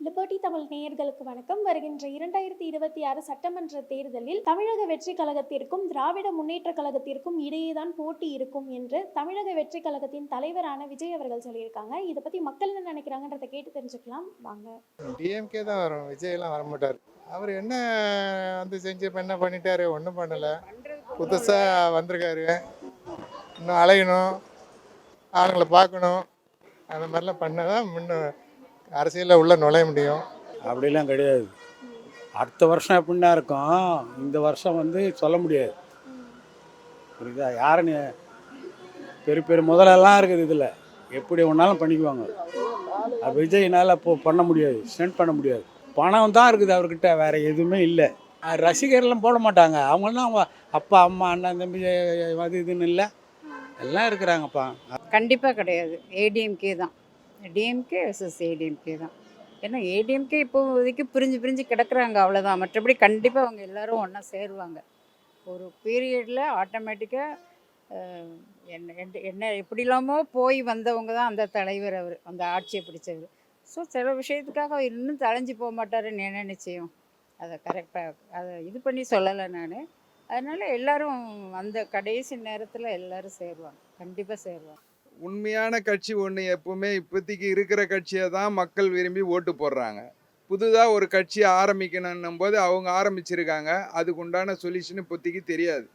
Liberty Tamil நேயர்களுக்கு வணக்கம். வருகின்ற 2026 சட்டமன்ற தேர்தலில் தமிழக வெற்றி கழகத்திற்கும் திராவிட முன்னேற்ற கழகத்திற்கும் இடையேதான் போட்டி இருக்கும் என்று தமிழக வெற்றி கழகத்தின் தலைவரான விஜய் அவர்கள் சொல்லியிருக்காங்க. இதை பத்தி மக்கள் என்ன நினைக்கிறாங்கன்றதை கேட்டு தெரிஞ்சுக்கலாம் வாங்க. டிஎம்கே தான் வரும், விஜய்லாம் வர மாட்டார். அவர் என்ன வந்து செஞ்சு என்ன பண்ணிட்டாரு? ஒன்றும் பண்ணலை. புதுசாக வந்திருக்காரு, இன்னும் அலையணும், ஆளுங்களை பார்க்கணும், அந்த மாதிரிலாம் பண்ணால் தான் முன்ன அரசியலில் உள்ள நுழைய முடியும். அப்படிலாம் கிடையாது. அடுத்த வருஷம் எப்படின்னா இருக்கும், இந்த வருஷம் வந்து சொல்ல முடியாது. புரியுதா? யாருன்னு பெரிய பெரிய முதலெல்லாம் இருக்குது, இதில் எப்படி ஒன்றாலும் பண்ணிக்குவாங்க. அது விஜய்னால் இப்போ பண்ண முடியாது, ஸ்டெண்ட் பண்ண முடியாது. பணம் தான் இருக்குது அவர்கிட்ட, வேறு எதுவுமே இல்லை. ரசிகர்லாம் போட மாட்டாங்க. அவங்களாம் அவங்க அப்பா அம்மா அண்ணன் தம்பி அது இதுன்னு இல்லை, எல்லாம் இருக்கிறாங்கப்பா. கண்டிப்பாக கிடையாது. ஏடிஎம்கே தான். டிஎம்கே வெர்சஸ் ஏடிஎம்கே தான். ஏன்னா ஏடிஎம்கே இப்போதைக்கு பிரிஞ்சு கிடக்குறாங்க, அவ்வளோதான். மற்றபடி கண்டிப்பாக அவங்க எல்லோரும் ஒன்றா சேருவாங்க. ஒரு பீரியடில் ஆட்டோமேட்டிக்காக என்ன எப்படிலாமோ போய் வந்தவங்க தான் அந்த தலைவர், அவர் அந்த ஆட்சியை பிடிச்சவர். ஸோ சில விஷயத்துக்காக அவர் இன்னும் தலைஞ்சு போக மாட்டாருன்னு என்ன நிச்சயம்? அதை கரெக்டாக அதை இது பண்ணி சொல்லலை நான். அதனால் எல்லோரும் அந்த கடைசி நேரத்தில் எல்லோரும் சேருவாங்க, கண்டிப்பாக சேருவாங்க. உண்மையான கட்சி ஒன்று எப்பவுமே இப்போதைக்கு இருக்கிற கட்சியை தான் மக்கள் விரும்பி ஓட்டு போடுறாங்க. புதுதாக ஒரு கட்சி ஆரம்பிக்கணும் போது அவங்க ஆரம்பிச்சிருக்காங்க, அதுக்கு உண்டான சொல்யூஷன் இப்போதைக்கு தெரியாது.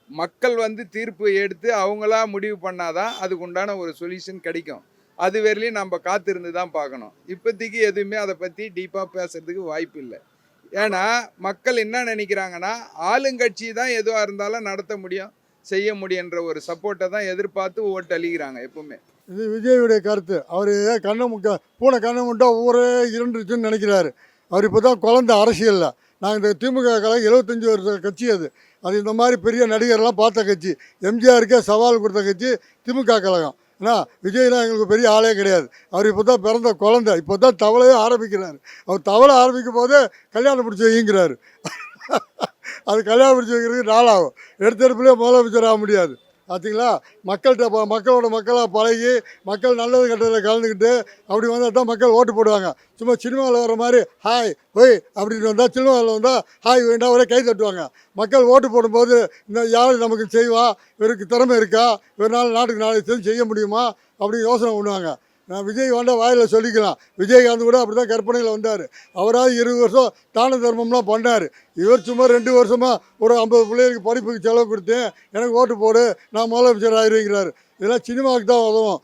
மக்கள் வந்து தீர்ப்பு எடுத்து அவங்களா முடிவு பண்ணாதான் அதுக்கு உண்டான ஒரு சொல்யூஷன் கிடைக்கும். அது வரையிலையும் நம்ம காத்திருந்து தான் பார்க்கணும். இப்போதைக்கு எதுவுமே அதை பற்றி டீப்பாக பேசுறதுக்கு வாய்ப்பு இல்லை. ஏன்னா மக்கள் என்ன நினைக்கிறாங்கன்னா, ஆளுங்கட்சி தான் எதுவாக இருந்தாலும் நடத்த முடியும், செய்ய முடியுன்ற ஒரு சப்போர்ட்டை தான் எதிர்பார்த்து ஓட்டு அளிக்கிறாங்க எப்பவுமே. இது விஜயுடைய கருத்து. அவர் பூனை கண்ணை முட்டா ஊரே இருந்துச்சுன்னு நினைக்கிறாரு. அவர் இப்போ தான் குழந்த அரசியலில். நாங்கள் இந்த திமுக கழகம் 75 வருஷ கட்சி. அது இந்த மாதிரி பெரிய நடிகர்லாம் பார்த்த கட்சி. எம்ஜிஆருக்கே சவால் கொடுத்த கட்சி திமுக கழகம். ஏன்னா விஜய்லாம் எங்களுக்கு பெரிய ஆளே கிடையாது. அவர் இப்போ தான் பிறந்த குழந்தை, இப்போ தான் தவளையே ஆரம்பிக்கிறார். அவர் தவளை ஆரம்பிக்கும் போதே கல்யாணம் பிடிச்சி வைங்கிறாரு. அது கல்யாணம் பிடிச்சி வைக்கிறதுக்கு நாளாகும். எடுத்தெடுப்புலேயே முதலமைச்சர் ஆக முடியாது. பார்த்தீங்களா? மக்களோட மக்களாக பழகி மக்கள் நல்லது கெட்டதில் கலந்துக்கிட்டு அப்படி வந்தால் தான் மக்கள் ஓட்டு போடுவாங்க. சும்மா சினிமாவில் வர மாதிரி ஹாய் ஒய் அப்படின்னு வந்தால், சினிமாவில் வந்தால் ஹாய் வேண்டாம் ஒரே கை தட்டுவாங்க. மக்கள் ஓட்டு போடும்போது இந்த யார் நமக்கு செய்வா, இவருக்கு திறமை இருக்கா, இவரால் நாட்டுக்கு நாளைக்கு செய்ய முடியுமா அப்படின்னு யோசனை பண்ணுவாங்க. நான் விஜய் வேண்டாம் வாயில் சொல்லிக்கலாம். விஜயகாந்த் கூட அப்படி தான் கற்பனையில் வந்தார். அவராது 20 வருஷம் தான தர்மம்லாம் பண்ணார். இவர் சும்மா 2 வருஷமாக ஒரு 50 பிள்ளைகளுக்கு படிப்புக்கு செலவு கொடுத்தேன், எனக்கு ஓட்டு போடு, நான் முதலமைச்சர் ஆயிடுங்கிறாரு. இதெல்லாம் சினிமாவுக்கு தான் உதவும்,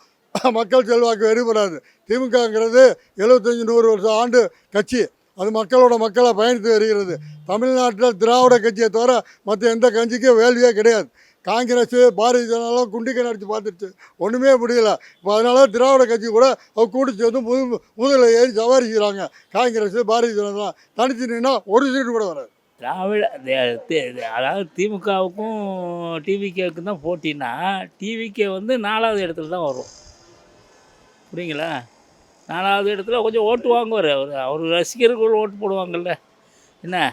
மக்கள் செல்வாக்கு எடுபடாது. திமுகங்கிறது 75-100 வருஷம் ஆண்டு கட்சி. அது மக்களோட மக்களாக பயணித்து வருகிறது. தமிழ்நாட்டில் திராவிட கட்சியை தவிர மற்ற எந்த கட்சிக்கும் வேல்வியே கிடையாது. காங்கிரஸ் பாரதிய ஜனதாலாம் குண்டிக்கை நடித்து பார்த்துருச்சு, ஒன்றுமே முடியல. இப்போ அதனால திராவிட கட்சி கூட அவர் கூட்டிச்சு வந்து முதலில் ஏறி சவாரி செய்கிறாங்க. காங்கிரஸ் பாரதிய ஜனதா தனித்து நின்னா ஒரு சீட்டு கூட வராது. அதாவது திமுகவுக்கும் டிவிகேவுக்கும் தான் போட்டின்னா, டிவிகே வந்து 4வது இடத்துல தான் வரும். புரியுங்களா? 4வது இடத்துல கொஞ்சம் ஓட்டு வாங்குவார். அவர் ரசிகர்கள் ஓட்டு போடுவாங்கள்ல, என்ன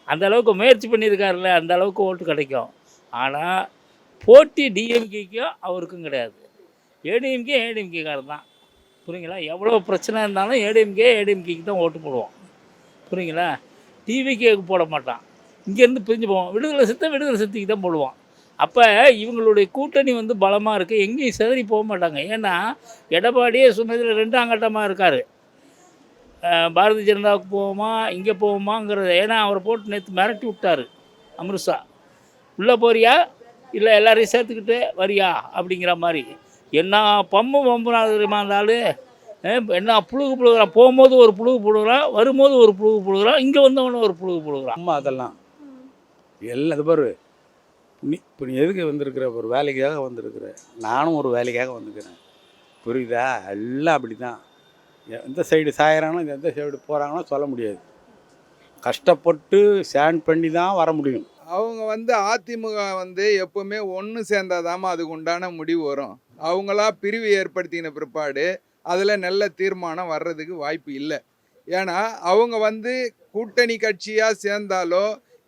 அந்த அளவுக்கு முயற்சி பண்ணியிருக்காருல்ல, அந்த அளவுக்கு ஓட்டு கிடைக்கும். ஆனால் போட்டி டிஎம்கேக்கும் அவருக்கும் கிடையாது. ஏடிஎம்கேக்காரர் தான். புரியுங்களா? எவ்வளோ பிரச்சனை இருந்தாலும் ஏடிஎம்கேக்கு தான் ஓட்டு போடுவோம். புரியுங்களா? டிவிகேக்கு போட மாட்டான். இங்கேருந்து பிரிஞ்சு போவோம், விடுதலை சிறுத்தைக்கு தான் போடுவோம். அப்போ இவங்களுடைய கூட்டணி வந்து பலமாக இருக்குது, எங்கேயும் சிதறி போக மாட்டாங்க. ஏன்னா எடப்பாடியே சொன்னதில் 2ஆம் கட்டமாக இருக்கார். பாரதிய ஜனதாவுக்கு போவோமா இங்கே போவோமாங்கிறத. ஏன்னா அவரை போட்டு நேற்று மிரட்டி விட்டார் அமித்ஷா. உள்ளே போறியா இல்லை எல்லாரையும் சேர்த்துக்கிட்டு வரியா அப்படிங்கிற மாதிரி. என்ன பம்புனாது தெரியுமா அந்த ஆள்? என்ன புழுகுறான். போகும்போது ஒரு புழுகு போடுகிறான், வரும்போது ஒரு புழுகு போடுகிறான், இங்கே வந்தவொடனே ஒரு புழுகு போடுகிறான். அம்மா அதெல்லாம் எல்லாம் இது பாரு. இப்போ நீ எதுக்கு வந்திருக்கிற? ஒரு வேலைக்காக வந்திருக்கிற. நானும் ஒரு வேலைக்காக வந்துக்கிறேன். புரியுதா? எல்லாம் அப்படி தான். எந்த சைடு சாயிறானோ எந்த சைடு போகிறாங்களோ சொல்ல முடியாது. கஷ்டப்பட்டு ஸ்டாண்ட் பண்ணி தான் வர முடியும். அவங்க வந்து அதிமுக வந்து எப்பவுமே ஒன்று சேர்ந்தாதாம அதுக்கு உண்டான முடிவு வரும். அவங்களா பிரிவு ஏற்படுத்தின பிற்பாடு அதில் நல்ல தீர்மானம் வர்றதுக்கு வாய்ப்பு இல்லை. ஏன்னா அவங்க வந்து கூட்டணி கட்சியாக சேர்ந்தாலோ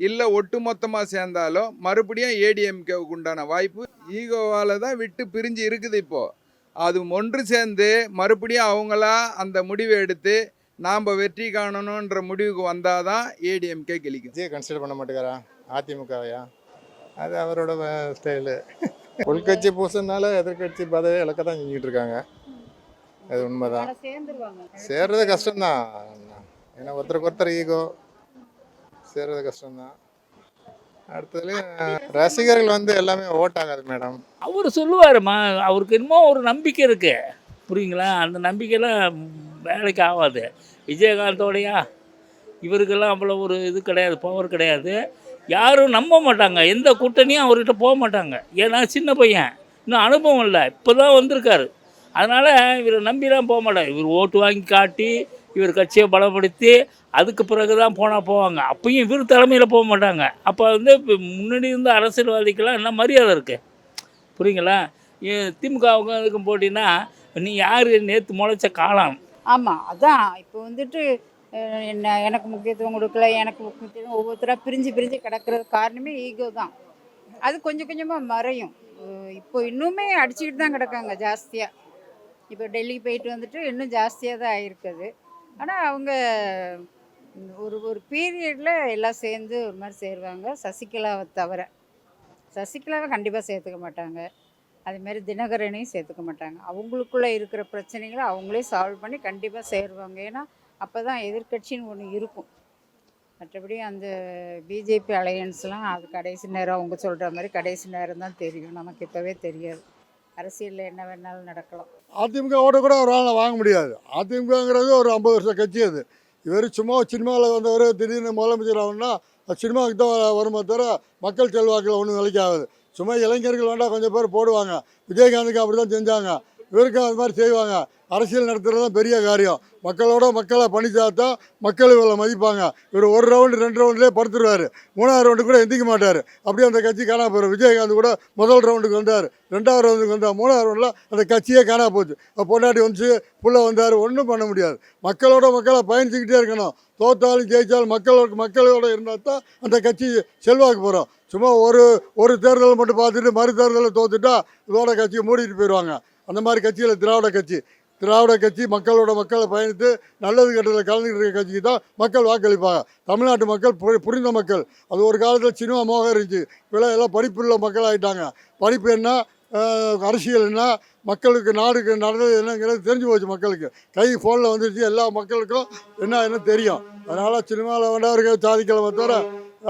இல்லை ஒட்டுமொத்தமாக சேர்ந்தாலோ மறுபடியும் ஏடிஎம்கேவுக்கு உண்டான வாய்ப்பு ஈகோவால் தான் விட்டு பிரிஞ்சு இருக்குது. இப்போது அது ஒன்று சேர்ந்து மறுபடியும் அவங்களா அந்த முடிவை எடுத்து நாம் வெற்றி காணணுன்ற முடிவுக்கு வந்தால் தான் ஏடிஎம்கே கெலிக்கும். விஜய் கன்சிடர் பண்ண மாட்டேங்கிறா அதிமுகவையா? அது அவரோட ஸ்டைலு. உள்கட்சி பூசனால எதிர்கட்சி பதவி இழக்க தான் செஞ்சுட்டு இருக்காங்க. அது உண்மைதான். சேர்றது கஷ்டம்தான். ஏன்னா ஒருத்தருக்கு ஒருத்தர் ஈகோ, சேர்றது கஷ்டம்தான். அடுத்ததுலேயும் ரசிகர்கள் வந்து எல்லாமே ஓட் ஆகாது மேடம். அவர் சொல்லுவாருமா, அவருக்கு என்னமோ ஒரு நம்பிக்கை இருக்குது, புரியுங்களா? அந்த நம்பிக்கையெல்லாம் வேலைக்கு ஆகாது. விஜயகாந்தோடையா இவருக்கெல்லாம் அவ்வளோ ஒரு இது கிடையாது, பவர் கிடையாது. யாரும் நம்ப மாட்டாங்க, எந்த கூட்டணியும் அவர்கிட்ட போக மாட்டாங்க. ஏன்னா சின்ன பையன், இன்னும் அனுபவம் இல்லை, இப்போ தான் வந்திருக்காரு. அதனால் இவரை நம்பிலாம் போக மாட்டாங்க. இவர் ஓட்டு வாங்கி காட்டி இவர் கட்சியை பலப்படுத்தி அதுக்கு பிறகு தான் போவாங்க. அப்பயும் இவர் தலைமையில் போக மாட்டாங்க. அப்போ வந்து இப்போ முன்னாடி இருந்த அரசியல்வாதிக்கெல்லாம் என்ன மரியாதை இருக்குது, புரியுங்களா? திமுகவுக்கும் அதுக்கும் போட்டின்னா நீ யார், நேற்று முளைச்ச காலம். ஆமாம், அதான் இப்போ வந்துட்டு என்ன எனக்கு முக்கியத்துவம் கொடுக்கல, எனக்கு முக்கியத்துவம், ஒவ்வொருத்தராக பிரிஞ்சு பிரிஞ்சு கிடக்கிறது காரணமே ஈகோ தான். அது கொஞ்சம் கொஞ்சமாக மறையும். இப்போ இன்னுமே அடிச்சுக்கிட்டு தான் கிடக்காங்க ஜாஸ்தியாக. இப்போ டெல்லி போயிட்டு வந்துட்டு இன்னும் ஜாஸ்தியாக தான் ஆகிருக்குது. ஆனால் அவங்க ஒரு ஒரு பீரியடில் எல்லாம் சேர்ந்து ஒரு மாதிரி சேருவாங்க. சசிகலாவை தவிர சசிகலாவை கண்டிப்பாக சேர்த்துக்க மாட்டாங்க. அதுமாரி தினகரனையும் சேர்த்துக்க மாட்டாங்க. அவங்களுக்குள்ளே இருக்கிற பிரச்சனைகளை அவங்களே சால்வ் பண்ணி கண்டிப்பாக சேருவாங்க. ஏன்னா அப்போ தான் எதிர்கட்சின்னு ஒன்று இருக்கும். மற்றபடி அந்த பிஜேபி அலையன்ஸ்லாம் அது கடைசி நேரம், அவங்க சொல்கிற மாதிரி கடைசி நேரம் தான் தெரியும். நமக்கு இப்போவே தெரியாது. அரசியலில் என்ன வேணாலும் நடக்கலாம். அதிமுகவோட கூட ஒரு ஆளை வாங்க முடியாது. அதிமுகங்கிறது ஒரு 50 வருஷ கட்சி. அது இவர் சும்மா சினிமாவில் வந்தவர் திடீர்னு முதலமைச்சர் ஆகணும்னா அது சினிமாவுக்கு தான் வருமே தவிர மக்கள் செல்வாக்கில் ஒன்றும் நிலைக்கு ஆகுது. சும்மா இளைஞர்கள் வேண்டாம் கொஞ்சம் பேர் போடுவாங்க. விஜயகாந்துக்கு அப்படி தான் செஞ்சாங்க, இவருக்கும் அது மாதிரி செய்வாங்க. அரசியல் நடத்துறது தான் பெரிய காரியம். மக்களோட மக்களை பணிச்சாத்தா மக்கள் இவ்வளோ மதிப்பாங்க. இவர் ஒரு ரவுண்டு 2 ரவுண்ட்லேயே படுத்துருவார். 3ஆவது ரவுண்டு கூட எந்திக்க மாட்டார். அப்படியே அந்த கட்சி காணா போயிடும். விஜயகாந்த் கூட முதல் ரவுண்டுக்கு வந்தார், 2ஆவது ரவுண்டுக்கு வந்தார், 3ஆவது ரவுண்டில் அந்த கட்சியே காணா போச்சு. பொண்டாட்டி வந்துச்சு, புள்ள வந்தார், ஒன்றும் பண்ண முடியாது. மக்களோட மக்களை பயணிச்சுக்கிட்டே இருக்கணும். தோத்தாலும் ஜெயித்தாலும் மக்களோட இருந்தால் தான் அந்த கட்சி செல்வாக்கு போகிறோம். சும்மா ஒரு தேர்தலை மட்டும் பார்த்துட்டு மறு தேர்தலில் தோத்துட்டா இதோட கட்சியை மூடிட்டு போயிடுவாங்க. அந்த மாதிரி கட்சியில் திராவிட கட்சி மக்களை பயணித்து நல்லது கெட்டதில் கலந்துக்கிட்டு இருக்க கட்சிக்கு தான் மக்கள் வாக்களிப்பாங்க. தமிழ்நாட்டு மக்கள் புரிந்த மக்கள். அது ஒரு காலத்தில் சினிமா மோகம் இருந்துச்சு. இப்போலாம் எல்லாம் படிப்புள்ள மக்கள் ஆகிட்டாங்க. படிப்பு என்ன, அரசியல் என்ன, மக்களுக்கு நாடுக்கு நடந்தது என்னங்கிறது தெரிஞ்சு போச்சு. மக்களுக்கு கை ஃபோனில் வந்துருச்சு. எல்லா மக்களுக்கும் என்ன தெரியும். அதனால் சினிமாவில் வேண்டாம் சாதிக்கலாம் தவிர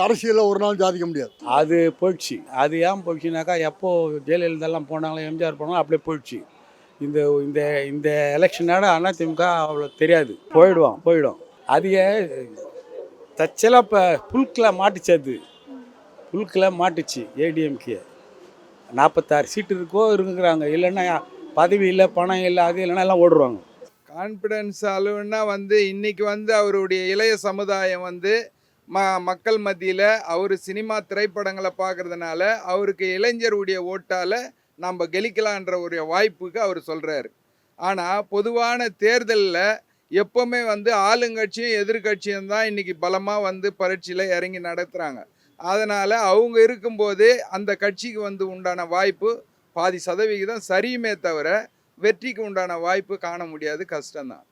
அரசியலில் ஒரு நாள் சாதிக்க முடியாது. அது போயிடுச்சு. அது ஏன் போயிடுச்சுனாக்கா, எப்போ ஜெயலலிதாலாம் போனாங்களோ, எம்ஜிஆர் போனாலும் அப்படியே போயிடுச்சு. இந்த இந்த இந்த எலெக்ஷனோட அதிமுக அவ்வளோ தெரியாது, போயிடும். அது தச்சலாக இப்போ புல்கில் மாட்டுச்சு ஏடிஎம்கே. 46 சீட்டு இருக்குங்கிறாங்க. இல்லைன்னா பதவி இல்லை, பணம் இல்லை, அது இல்லைன்னா எல்லாம் ஓடுருவாங்க. கான்ஃபிடன்ஸ் அளவுன்னா இன்னைக்கு அவருடைய இளைய சமுதாயம் மக்கள் மத்தியில் அவர் சினிமா திரைப்படங்களை பார்க்கறதுனால அவருக்கு இளைஞருடைய ஓட்டால் நம்ம கெலிக்கலான்ற ஒரு வாய்ப்புக்கு அவர் சொல்கிறாரு. ஆனால் பொதுவான தேர்தலில் எப்போவுமே ஆளுங்கட்சியும் எதிர்கட்சியும் தான் இன்றைக்கி பலமாக பரீட்சையில் இறங்கி நடத்துகிறாங்க. அதனால் அவங்க இருக்கும்போது அந்த கட்சிக்கு உண்டான வாய்ப்பு பாதி சதவிகிதம் சரியுமே தவிர வெற்றிக்கு உண்டான வாய்ப்பு காண முடியாது, கஷ்டம்தான்.